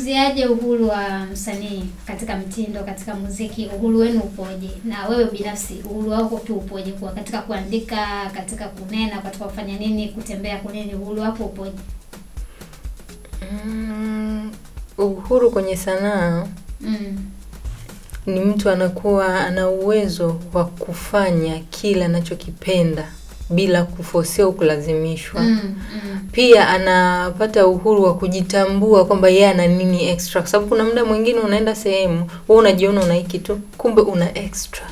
unazungumziaje uhuru wa msanii katika mtindo, katika muziki? Uhuru wenu upoje? Na wewe binafsi uhuru wako tu upoje kwa katika kuandika, katika kunena, katika kufanya nini, kutembea kunini, uhuru wako upoje? Uhuru kwenye sanaa ni mtu anakuwa ana uwezo wa kufanya kila anachokipenda bila kuforcewa au kulazimishwa. Pia anapata uhuru wa kujitambua kwamba yeye ana nini extra, kwa sababu kuna muda mwingine unaenda sehemu wewe unajiona una hiki tu, kumbe una extra.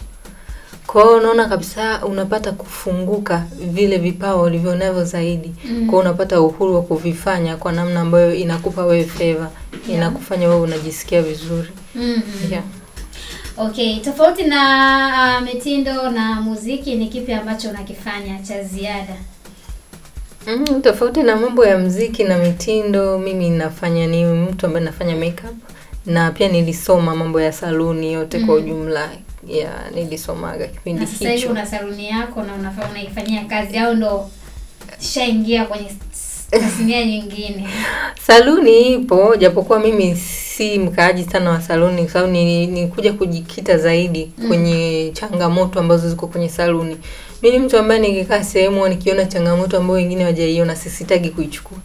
Kwa hiyo unaona kabisa unapata kufunguka vile vipawa ulivyonavyo zaidi. Kwa hiyo unapata uhuru wa kuvifanya kwa namna ambayo inakupa wewe favor, inakufanya wewe unajisikia vizuri. Yeah. Okay, tofauti na mitindo na muziki, ni kipi ambacho unakifanya cha ziada? Tofauti na mambo ya muziki na mitindo, mimi nafanya ni mtu ambaye nafanya makeup, na pia nilisoma mambo ya saluni yote kwa ujumla. Nilisomaga kipindi hicho. Sasa hivi una saluni yako na unaifanyia kazi au ndo shaingia kwenye tasnia nyingine? Saluni ipo, japokuwa mimi si mkaaji sana wa saluni, kwa sababu nikuja kujikita zaidi kwenye changamoto ambazo ziko kwenye saluni. Mimi ni mtu ambaye nikikaa sehemu nikiona changamoto ambayo wengine hawajaiona, sisitaki kuichukua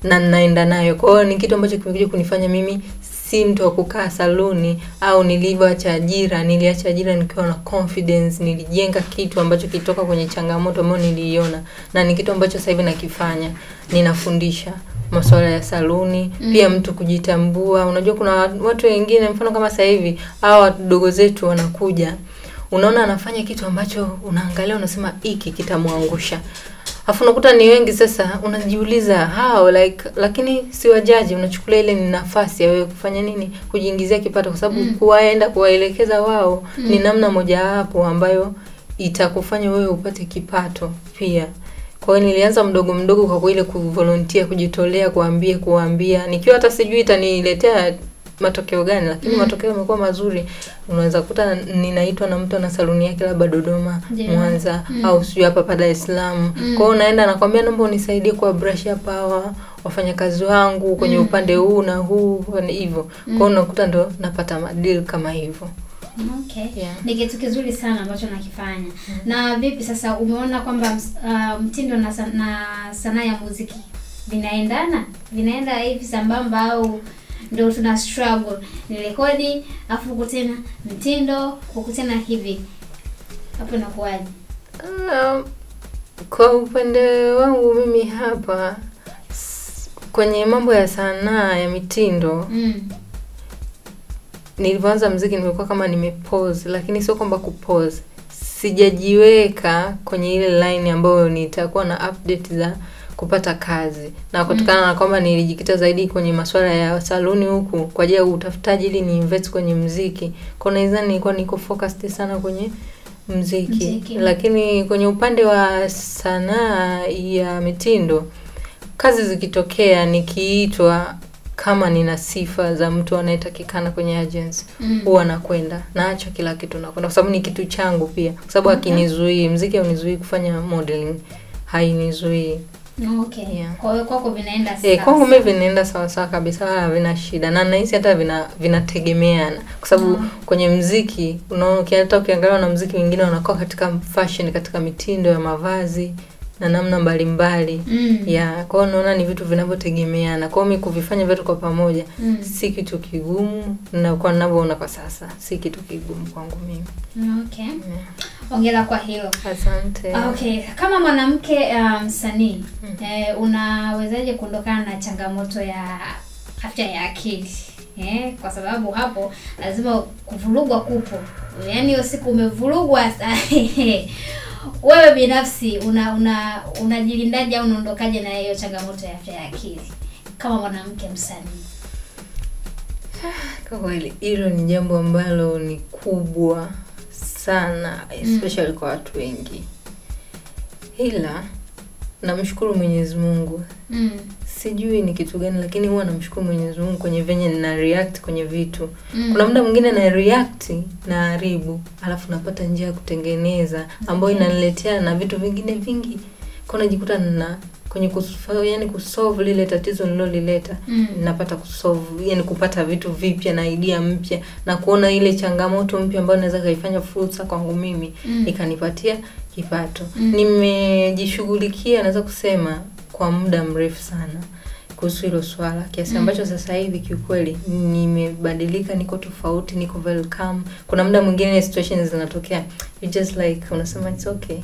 na naenda nayo. Kwa hiyo ni kitu ambacho kimekuja kunifanya mimi si mtu wa kukaa saluni, au niliacha ajira nikiwa na confidence, nilijenga kitu ambacho kitoka kwenye changamoto ambayo niliiona, na ni kitu ambacho sasa hivi nakifanya. Ninafundisha masuala ya saluni, pia mtu kujitambua. Unajua kuna watu wengine, mfano kama sasa hivi hao wadogo zetu wanakuja, unaona anafanya kitu ambacho unaangalia unasema hiki kitamwangusha. Afu unakuta ni wengi, sasa unajiuliza how lakini si wajaji, unachukulia ile ni nafasi ya wewe kufanya nini, kujiingizia kipato, kwa sababu kuwaenda kuwaelekeza wao ni namna moja hapo ambayo itakufanya wewe upate kipato pia. Kwa hiyo nilianza mdogo kwa ile kuvolunteer, kujitolea, kuambia nikiwa hata sijui itaniletea matokeo gani, lakini matokeo yamekuwa mazuri. Unaweza kukuta ninaitwa na mtu na saluni yake labda Dodoma, Mwanza au sijui hapa Dar es Salaam. Kwa hiyo naenda nakwambia naomba unisaidie kwa brush up hawa wafanyakazi wangu kwenye upande huu na huu hivyo. Kwa hiyo unakuta ndo napata madeal kama hivyo. Okay. Ni kitu kizuri sana ambacho nakifanya. Na vipi sasa, umeona kwamba mtindo na sanaa ya muziki vinaenda hivi sambamba, au ndio tuna struggle? Ni rekodi afu huko tena mtindo, huko tena hivi, hapo inakuwaje? Kwa upande wangu mimi hapa kwenye mambo ya sanaa ya mitindo, nilipoanza muziki nimekuwa kama nimepause, lakini sio kwamba kupause, sijajiweka kwenye ile line ambayo nitakuwa na update za kupata kazi. Na kutokana na kwamba nilijikita zaidi kwenye masuala ya saluni huku kwa ajili ya utafutaji ili ni invest kwenye muziki, kwa nini nilikuwa niko focused sana kwenye muziki. Lakini kwenye upande wa sanaa ya mitindo, kazi zikitokea nikiitwa, kama nina sifa za mtu anayetakikana kwenye agency, huwa nakwenda, naacha kila kitu nakwenda, kwa sababu ni kitu changu pia, kwa sababu hakinizuii muziki, haunizuii kufanya modeling, hainizuii. Okay. Kwa hiyo kwako vinaenda sawa? Kwangu mimi vinaenda sawa kabisa, havina shida, na nahisi hata vinategemeana, kwa sababu kwenye muziki unaona, hata ukiangalia na muziki wengine wanakuwa katika fashion, katika mitindo ya mavazi na namna mbalimbali. Kwa hiyo naona ni vitu vinavyotegemeana. Kwa hiyo mimi kuvifanya vitu kwa pamoja si kitu kigumu, na kwa ninavyoona kwa sasa si kitu kigumu kwangu mimi. Okay. Hongera kwa hilo. Asante. Okay, kama mwanamke msanii, unawezaje kuondokana na changamoto ya afya ya akili? Kwa sababu hapo lazima kuvurugwa kupo. Yaani hiyo siku umevurugwa wewe binafsi unajilindaje au unaondokaje na hiyo changamoto ya afya ya akili kama mwanamke msanii? Kwa kweli hilo ni jambo ambalo ni kubwa sana, especially kwa watu wengi. Ila namshukuru Mwenyezi Mungu. Sijui ni kitu gani, lakini huwa namshukuru Mwenyezi Mungu kwenye venye nina react kwenye vitu. Kuna muda mwingine na react na haribu, alafu napata njia ya kutengeneza ambayo inaniletea na vitu vingine vingi Kwa najikuta na kwenye kusolve lile tatizo nililolileta, napata kusolve, yani kupata vitu vipya na idea mpya na kuona ile changamoto mpya ambayo naweza kaifanya fursa kwangu mimi, ikanipatia kipato. Nimejishughulikia naweza kusema kwa muda mrefu sana kuhusu hilo swala, kiasi ambacho sasa hivi kiukweli nimebadilika, niko tofauti, niko welcome. Kuna muda mwingine situations zinatokea, you just like unasema it's okay.